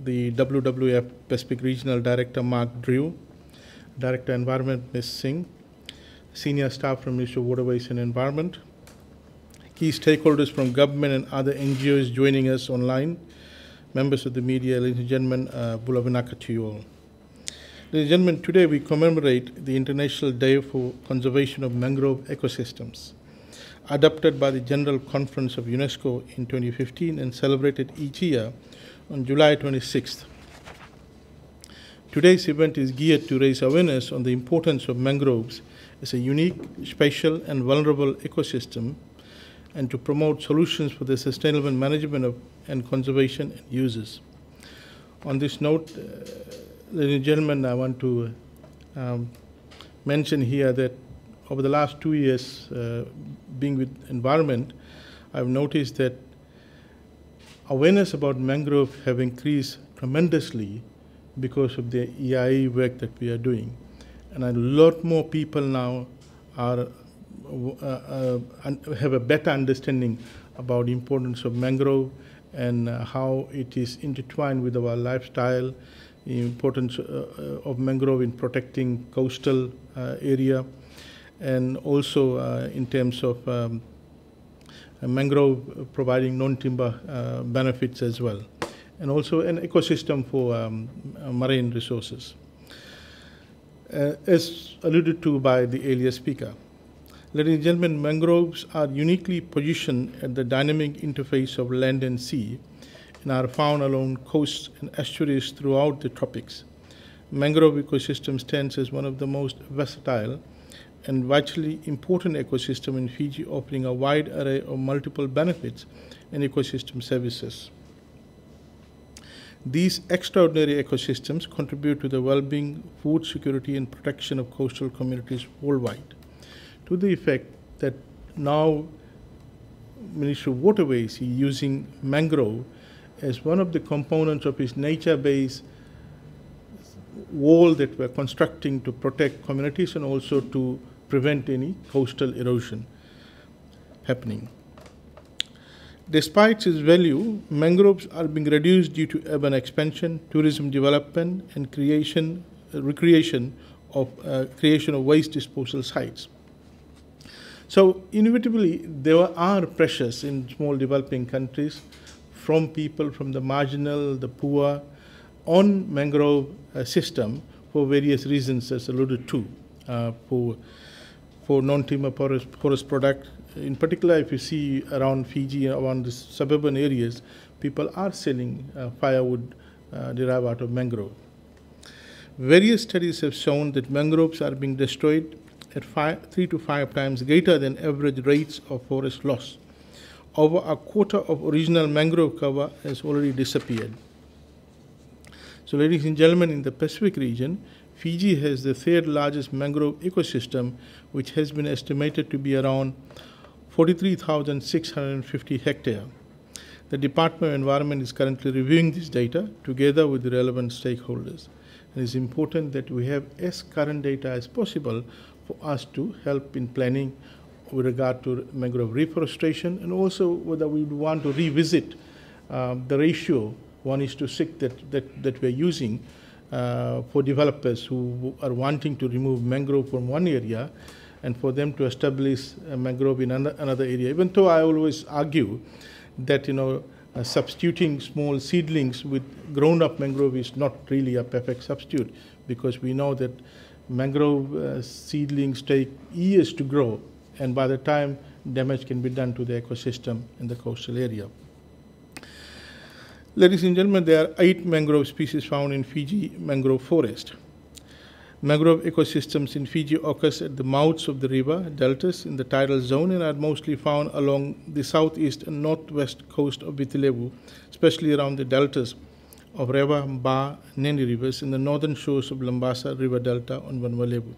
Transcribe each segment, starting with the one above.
the WWF Pacific Regional Director Mark Drew, Director Environment Ms. Singh, senior staff from Ministry of Waterways and Environment, key stakeholders from government and other NGOs joining us online, members of the media, ladies and gentlemen, Bulavinaka to you all. Ladies and gentlemen, today we commemorate the International Day for Conservation of Mangrove Ecosystems, adopted by the General Conference of UNESCO in 2015 and celebrated each year on July 26th. Today's event is geared to raise awareness on the importance of mangroves as a unique, special, and vulnerable ecosystem, and to promote solutions for the sustainable management of and conservation and uses. On this note, ladies and gentlemen, I want to mention here that over the last 2 years, being with environment, I've noticed that awareness about mangrove have increased tremendously because of the EIA work that we are doing. And a lot more people now are have a better understanding about the importance of mangrove and how it is intertwined with our lifestyle, the importance of mangrove in protecting coastal area, and also in terms of mangrove providing non-timber benefits as well, and also an ecosystem for marine resources. As alluded to by the earlier speaker, ladies and gentlemen, mangroves are uniquely positioned at the dynamic interface of land and sea and are found along coasts and estuaries throughout the tropics. Mangrove ecosystem stands as one of the most versatile and vitally important ecosystem in Fiji, offering a wide array of multiple benefits and ecosystem services. These extraordinary ecosystems contribute to the well-being, food security, and protection of coastal communities worldwide, to the effect that now Ministry of Waterways is using mangrove as one of the components of its nature-based wall that we're constructing to protect communities and also to prevent any coastal erosion happening. Despite its value, mangroves are being reduced due to urban expansion, tourism development, and recreation of waste disposal sites. So inevitably, there are pressures in small developing countries from people from the marginal, the poor, on mangrove system for various reasons, as alluded to, for non-timber forest product. In particular, if you see around Fiji, around the suburban areas, people are selling firewood derived out of mangrove. Various studies have shown that mangroves are being destroyed at 3 to 5 times greater than average rates of forest loss. Over a quarter of original mangrove cover has already disappeared. So, ladies and gentlemen, in the Pacific region, Fiji has the third largest mangrove ecosystem, which has been estimated to be around 43,650 hectares. The Department of Environment is currently reviewing this data together with the relevant stakeholders. It is important that we have as current data as possible for us to help in planning with regard to mangrove reforestation, and also whether we would want to revisit the ratio 1:6 that we're using for developers who are wanting to remove mangrove from one area and for them to establish a mangrove in another area. Even though I always argue that, substituting small seedlings with grown-up mangrove is not really a perfect substitute, because we know that mangrove seedlings take years to grow, and by the time damage can be done to the ecosystem in the coastal area. Ladies and gentlemen, there are 8 mangrove species found in Fiji mangrove forest. Mangrove ecosystems in Fiji occurs at the mouths of the river deltas in the tidal zone and are mostly found along the southeast and northwest coast of Vitilevu, especially around the deltas of Rewa, Ba, and Nene rivers in the northern shores of Lambasa River Delta on Vanuatu.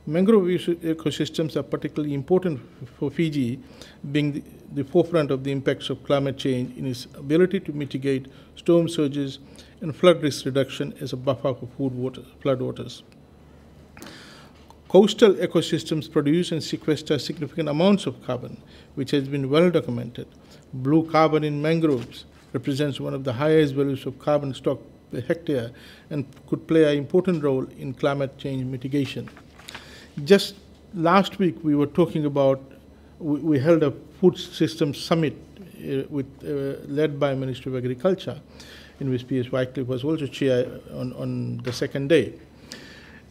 Mangrove ecosystems are particularly important for Fiji, being the forefront of the impacts of climate change in its ability to mitigate storm surges and flood risk reduction as a buffer for floodwaters. Coastal ecosystems produce and sequester significant amounts of carbon, which has been well documented. Blue carbon in mangroves represents one of the highest values of carbon stock per hectare and could play an important role in climate change mitigation. Just last week, we were talking about, we held a food systems summit led by Ministry of Agriculture, in which P.S. Wycliffe was also chair on the second day.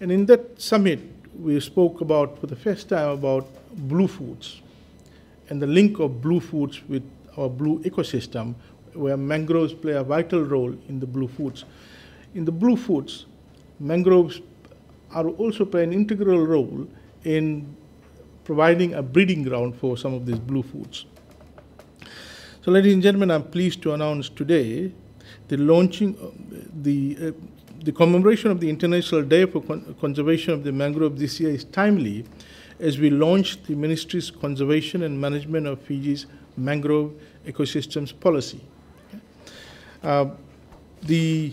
And in that summit, we spoke about, for the first time, about blue foods and the link of blue foods with our blue ecosystem, where mangroves play a vital role in the blue foods. In the blue foods, mangroves are also play an integral role in providing a breeding ground for some of these blue foods. So, ladies and gentlemen, I'm pleased to announce today the launching, the commemoration of the International Day for Conservation of the Mangrove this year is timely, as we launch the Ministry's Conservation and Management of Fiji's Mangrove Ecosystems Policy. The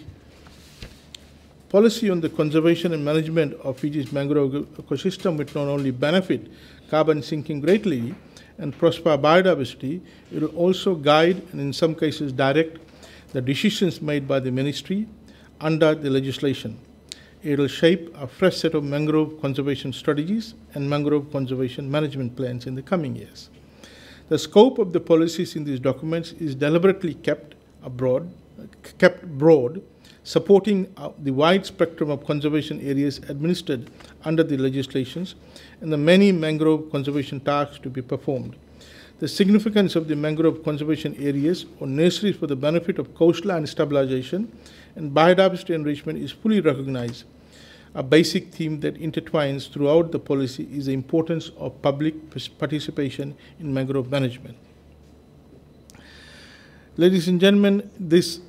policy on the conservation and management of Fiji's mangrove ecosystem will not only benefit carbon sinking greatly and prosper biodiversity, it will also guide and in some cases direct the decisions made by the ministry under the legislation. It will shape a fresh set of mangrove conservation strategies and mangrove conservation management plans in the coming years. The scope of the policies in these documents is deliberately kept broad, supporting the wide spectrum of conservation areas administered under the legislations and the many mangrove conservation tasks to be performed. The significance of the mangrove conservation areas or nurseries for the benefit of coastline stabilization and biodiversity enrichment is fully recognized. A basic theme that intertwines throughout the policy is the importance of public participation in mangrove management. Ladies and gentlemen, this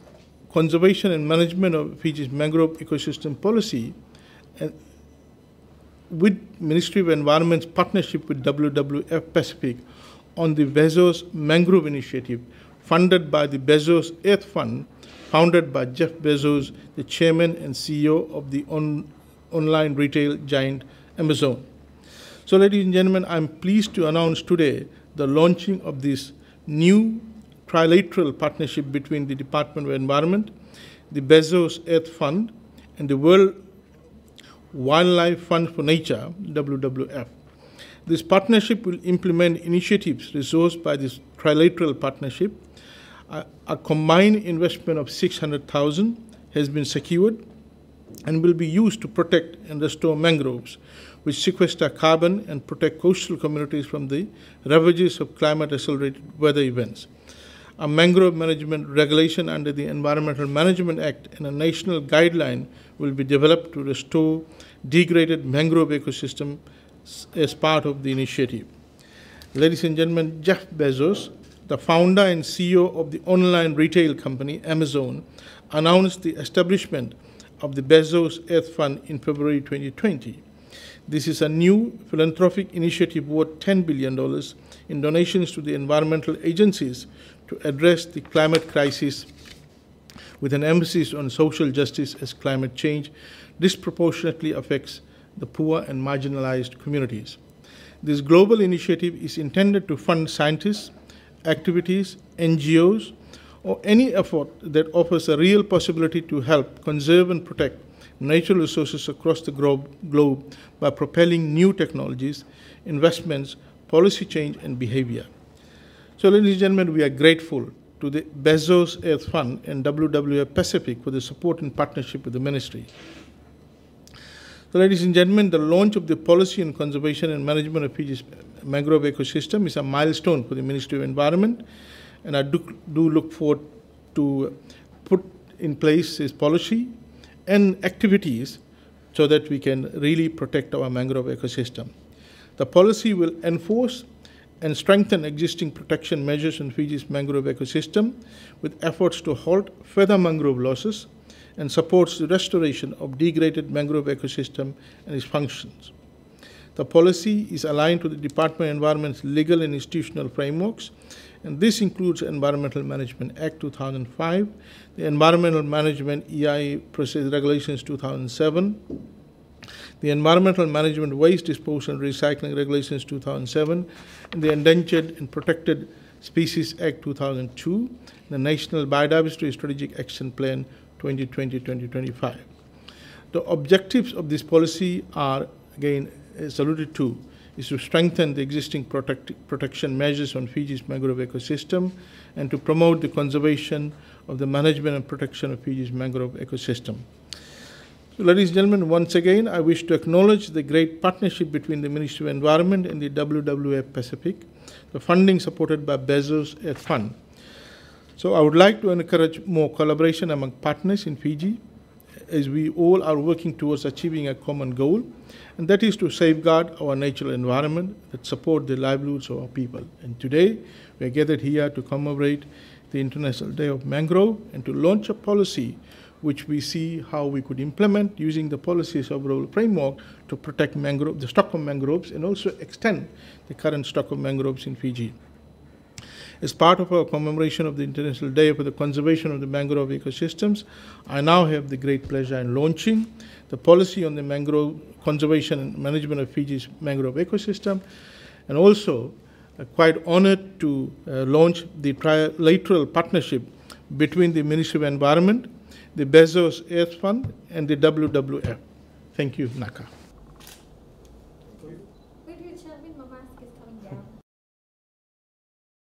conservation and management of Fiji's mangrove ecosystem policy with Ministry of Environment's partnership with WWF Pacific on the Bezos Mangrove Initiative, funded by the Bezos Earth Fund, founded by Jeff Bezos, the chairman and CEO of the online retail giant Amazon. So, ladies and gentlemen, I'm pleased to announce today the launching of this new trilateral partnership between the Department of Environment, the Bezos Earth Fund, and the World Wildlife Fund for Nature, WWF. This partnership will implement initiatives resourced by this trilateral partnership. A combined investment of $600,000 has been secured and will be used to protect and restore mangroves, which sequester carbon and protect coastal communities from the ravages of climate-accelerated weather events. A mangrove management regulation under the Environmental Management Act and a national guideline will be developed to restore degraded mangrove ecosystem as part of the initiative. Ladies and gentlemen, Jeff Bezos, the founder and CEO of the online retail company Amazon, announced the establishment of the Bezos Earth Fund in February 2020. This is a new philanthropic initiative worth $10 billion in donations to the environmental agencies to address the climate crisis with an emphasis on social justice, as climate change disproportionately affects the poor and marginalized communities. This global initiative is intended to fund scientists, activities, NGOs, or any effort that offers a real possibility to help conserve and protect natural resources across the globe by propelling new technologies, investments, policy change, and behavior. So, ladies and gentlemen, we are grateful to the Bezos Earth Fund and WWF Pacific for the support and partnership with the ministry. So, ladies and gentlemen, the launch of the policy on conservation and management of Fiji's mangrove ecosystem is a milestone for the Ministry of Environment, and I do look forward to put in place this policy and activities so that we can really protect our mangrove ecosystem. The policy will enforce and strengthen existing protection measures in Fiji's mangrove ecosystem with efforts to halt further mangrove losses and supports the restoration of degraded mangrove ecosystem and its functions. The policy is aligned to the Department of Environment's legal and institutional frameworks, and this includes Environmental Management Act 2005, the Environmental Management EIA Process Regulations 2007, the Environmental Management Waste Disposal and Recycling Regulations 2007, and the Endangered and Protected Species Act 2002, the National Biodiversity Strategic Action Plan 2020-2025. The objectives of this policy are, again, as alluded to, is to strengthen the existing protection measures on Fiji's mangrove ecosystem and to promote the conservation of the management and protection of Fiji's mangrove ecosystem. So, ladies and gentlemen, once again, I wish to acknowledge the great partnership between the Ministry of Environment and the WWF Pacific, the funding supported by Bezos Earth Fund. So I would like to encourage more collaboration among partners in Fiji, as we all are working towards achieving a common goal, and that is to safeguard our natural environment that support the livelihoods of our people. And today, we are gathered here to commemorate the International Day of Mangrove and to launch a policy which we see how we could implement using the policies of overall framework to protect mangrove, the stock of mangroves, and also extend the current stock of mangroves in Fiji. As part of our commemoration of the International Day for the Conservation of the Mangrove Ecosystems, I now have the great pleasure in launching the policy on the mangrove conservation and management of Fiji's mangrove ecosystem, and also quite honored to launch the trilateral partnership between the Ministry of Environment, the Bezos Earth Fund, and the WWF. Thank you, Naka.